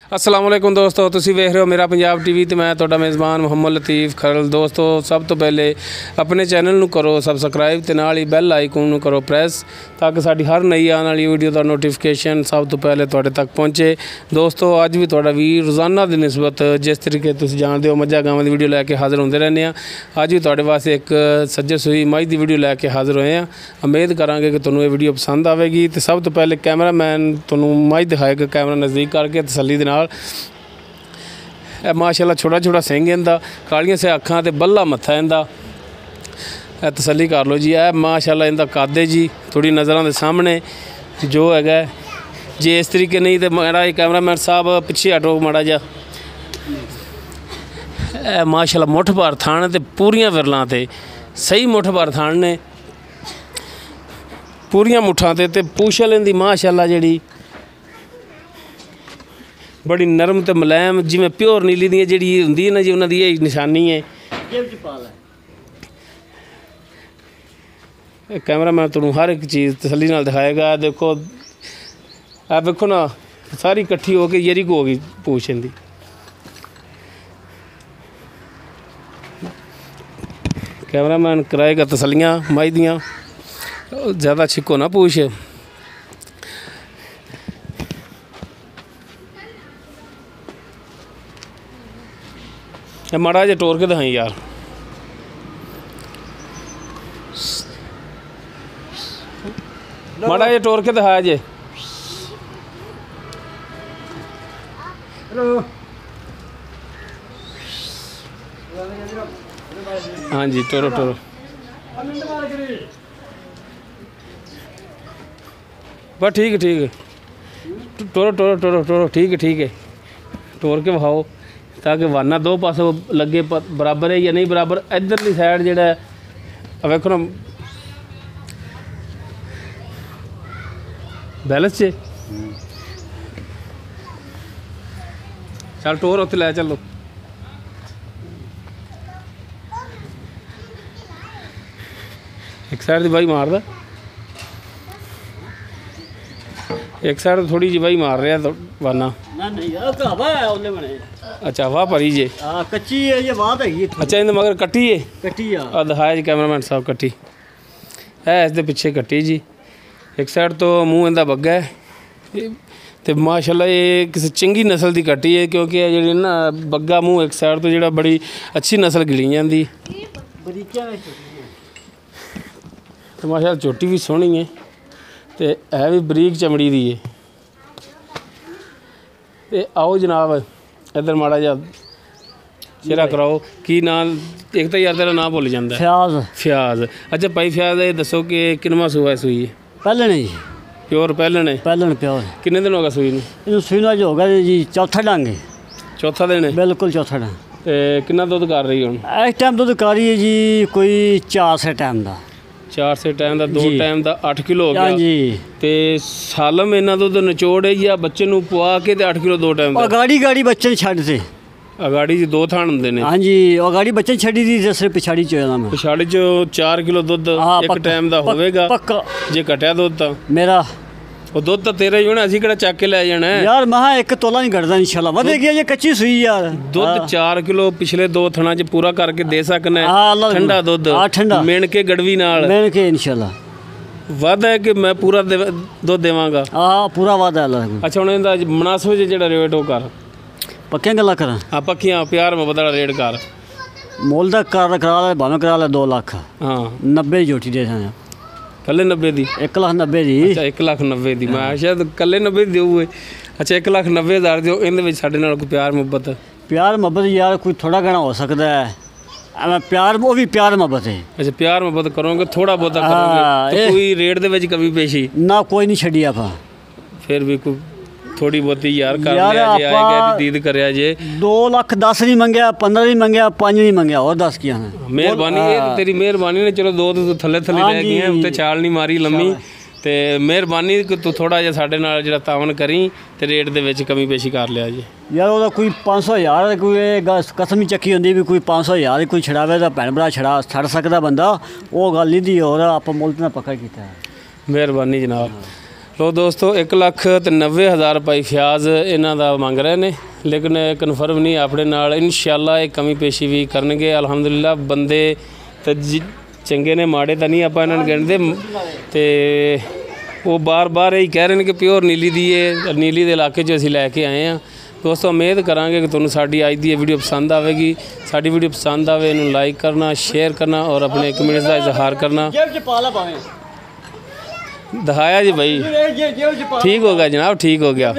अस्सलाम वालेकुम दोस्तों, तुसी वेख रहे हो मेरा पंजाब टीवी तो मैं तुहाडा मेज़बान मुहम्मद लतीफ़ खरल। दोस्तों सब तो पहले अपने चैनल नूं करो सबसक्राइब ते नाल ही बैल आइकन नूं करो प्रेस ताकि साडी हर नई आने वाली वीडियो का नोटिफिकेशन सब तो पहले तुहाडे तक पहुँचे। दोस्तों अज भी तुहाडा वीर रोज़ाना की निस्बत जिस तरीके तुसीं जानते हो मझां गावां दी वीडियो लैके हाज़र होंदे रहने आ। अज भी तुहाडे वास्ते एक सज्जे सूई मझ की वीडियो लैके हाज़र होए हैं। उम्मीद करांगे कि तुहानूं ये वीडियो पसंद आवेगी। तो सब तो पहले कैमरामैन तुहानूं मझ दिखाएगा कैमरा नज़दीक करके तसल्ली दे नाल। माशाअल्लाह छोटा छोटा सिंह इंदा, कालियां से अखां ते बल्ला मत्था इंदा, तसल्ली कर लो जी। माशाअल्लाह इंदा कद है जी थोड़ी नज़रों के सामने जो है जे इस तरीके नहीं तो माड़ा कैमरामैन साहब पिछे हटो माड़ा जा। माशाअल्लाह मुठ भर थान ते पूरियां विरलां ते सही मुठ भर थान ने पूरियां मुठां ते पूछल इंदी माशाअल्लाह जिहड़ी बड़ी नरम तो मुलायम जिमें प्योर नीली दी जी होंगी ना जी उन्होंने यही निशानी है। कैमरामैन तुहानूं हर एक चीज़ तसल्ली नाल दिखाएगा। देखो आ देखो ना सारी इकट्ठी होकर यरी को होगी पूछ इनकी। कैमरामैन कराएगा तसल्लियाँ मझ दियाँ, ज़्यादा छिको ना पूछ। माड़ा जे टोर के दिखाई यार। माड़ा जे टोर के दिखाया जे। हाँ जी टोरो टोरो। बस ठीक है टोरो टोरो टोरो टोरो ठीक है टोर के विखाओ ताकि वाना दो पासों लगे बराबर है या नहीं बराबर। इधरली साइड जो वेखो ना बैलेंस से चल टोर उत्ते लै चलो। एक साइड की बाई मारदा, एक साइड थोड़ी जी बाई मार रहा वाना। अच्छा हवा भरी जे कच्ची है ये बात है। अच्छा इन मगर कट्टी है है दिखाया जी कैमरामैन साहब कट्टी है इस पिछे कट्टी जी। एक साइड तो मूँह इंदा बग्गा है तो माशाल्लाह ये किसी चंगी नस्ल की कट्टी है क्योंकि जी ना बग्गा मूँह एक साइड तो जो बड़ी अच्छी नस्ल गिली जाती। तो माशाल्लाह चोटी भी सोहनी है तो है भी बरीक चमड़ी दी है। तो आओ जनाब इधर माड़ा जा चेहरा कराओ की नाम। एक तो यार तेरा नाम भुल जाता है फ्याज। अच्छा भाई फ्याज ये दसो कि किनवा सूआ है सूई? पहले नहीं प्योर पहले प्योर। किन्ने दिन होगा सूई नूं? सूई नूं हो गया जी चौथा डंग है। चौथा दिन है बिल्कुल चौथा डंग। ते कितना दुध कर रही हुण इस टाइम दुध कर रही है जी कोई 4 से टाइम का। 4 से टाइम का 2 टाइम का 8 किलो हो गया जी। ते सालम इन्ना दुध निचोड़ है या बच्चे नूं पवा के 8 किलो 2 टाइम का? गाड़ी बच्चे छड्ड से अगाड़ी जी 2 थान होंदे ने। हाँ जी गाड़ी बच्चे छड़ी दी जैसे पिछाड़ी चोया मैं पिछाड़ी चो 4 किलो दुध एक टाइम का होवेगा पक्का। जे घटिया दुध तो मेरा वो दुध तो तेरा ही होना असीं किहड़ा चक के लै जाना है यार। महा एक तोला नहीं घटदा इंशाल्लाह वधेगी ये कच्ची सुई यार। दुध 4 किलो पिछले 2 थणा च पूरा करके दे सकना है। ठंडा दुध ठंडा मेण के गड़वी नाल मेण के इंशाल्लाह वादा है कि मैं पूरा दुध देवांगा। हाँ पूरा वादा है। अच्छा हुण इहदा मुनासिब जिहड़ा रेट वो कर पक्कियां गल्लां करा। हाँ पक्कियां प्यार मुहब्बत वाला रेट कर। मोल दा करा ले भावें करा ले 2 लाख। हाँ 90 की जोटी दे दें कल्ले 90 दी 1,90,000 दी। अच्छा 1,90,000 दी मैं शायद कल्ले 90 दी देऊए। अच्छा 1,90,000 दिओ इहदे विच साडे नाल कोई प्यार मुहब्बत यार कोई थोड़ा घना हो सकता है। प्यार वो भी प्यार मुहब्बत है। अच्छा प्यार मुहब्बत करोगे थोड़ा बहुत करोगे तो कोई रेट दे विच कमी पेशी ना कोई नहीं छड़ी आप फिर भी कोई थोड़ी बहुती यार कर लिया जे आएगा दीद करया जे। 2,10,000 नहीं मंगया 15 नहीं मंगया 5 नहीं मंगया और 10 किया है। मेहरबानी तेरी मेहरबानी ने चलो 2 तो थले रह गई हैं उत्ते चाल नहीं मारी लम्मी तो मेहरबानी कि तू थोड़ा जिहा साडे नाल जिहड़ा तावन करी तो रेट दे विच कमी पेशी कर लिया जी। यार वो कोई 500,000 कोई कसम ही चक्की होंदी भी कोई 500,000 कोई छड़ावे तो भैन भरा छड़ सकता बंदा वो गल नहीं दी और आप मुल्क ने पक्का किया। मेहरबानी जनाब। ਲੋ ਦੋਸਤੋ 1,90,000 ਰੁਪਏ ਫਿਆਜ਼ ਇਹਨਾਂ ਦਾ ਮੰਗ ਰਹੇ ਨੇ, ਲੇਕਿਨ ਕਨਫਰਮ ਨਹੀਂ ਆਪਣੇ ਨਾਲ। ਇਨਸ਼ਾਅੱਲਾ ਇਹ ਕਮੀ ਪੇਸ਼ੀ ਵੀ ਕਰਨਗੇ। ਅਲਹਮਦੁਲਿਲਾ ਬੰਦੇ ਤੇ ਚੰਗੇ ਨੇ, ਮਾੜੇ ਤਾਂ ਨਹੀਂ ਆਪਾਂ ਇਹਨਾਂ ਨੂੰ ਗਿਣਦੇ। ਤੇ ਉਹ ਬਾਰ-ਬਾਰ ਇਹੀ ਕਹਿ ਰਹੇ ਨੇ ਕਿ ਪਿਓਰ ਨੀਲੀ ਦੀ ਹੈ, ਨੀਲੀ ਦੇ ਇਲਾਕੇ 'ਚ ਅਸੀਂ ਲੈ ਕੇ ਆਏ ਹਾਂ। ਦੋਸਤੋ ਉਮੀਦ ਕਰਾਂਗੇ ਕਿ ਤੁਹਾਨੂੰ ਸਾਡੀ ਅੱਜ ਦੀ ਇਹ ਵੀਡੀਓ ਪਸੰਦ ਆਵੇਗੀ। ਸਾਡੀ ਵੀਡੀਓ ਪਸੰਦ ਆਵੇ ਇਹਨੂੰ ਲਾਈਕ ਕਰਨਾ, ਸ਼ੇਅਰ ਕਰਨਾ ਔਰ ਆਪਣੇ ਕਮੈਂਟਸ ਦਾ ਇਜ਼ਹਾਰ ਕਰਨਾ। ਦਿਖਾਇਆ ਜੀ ਭਾਈ, ਠੀਕ ਹੋ ਗਿਆ ਜਨਾਬ, ਠੀਕ ਹੋ ਗਿਆ।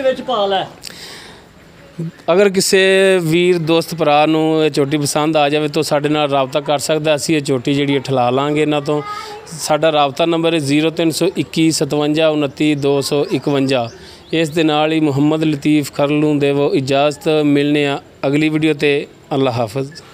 ਅਗਰ ਕਿਸੇ ਵੀਰ ਦੋਸਤ ਭਰਾ ਨੂੰ ਇਹ ਝੋਟੀ ਪਸੰਦ ਆ ਜਾਵੇ ਤਾਂ ਸਾਡੇ ਨਾਲ ਰਾਬਤਾ ਕਰ ਸਕਦਾ। ਅਸੀਂ ਇਹ ਝੋਟੀ ਜਿਹੜੀ ਠਲਾ ਲਾਂਗੇ ਇਹਨਾਂ ਤੋਂ। ਸਾਡਾ ਰਾਬਤਾ ਨੰਬਰ ਹੈ 0321 57 29 251। ਇਸ ਦੇ ਨਾਲ ਹੀ ਮੁਹੰਮਦ ਲਤੀਫ ਖਰਲ ਨੂੰ ਦੇਵੋ ਇਜਾਜ਼ਤ। ਮਿਲਨੇ ਆ ਅਗਲੀ ਵੀਡੀਓ ਤੇ। ਅੱਲਾ ਹਾਫਿਜ਼।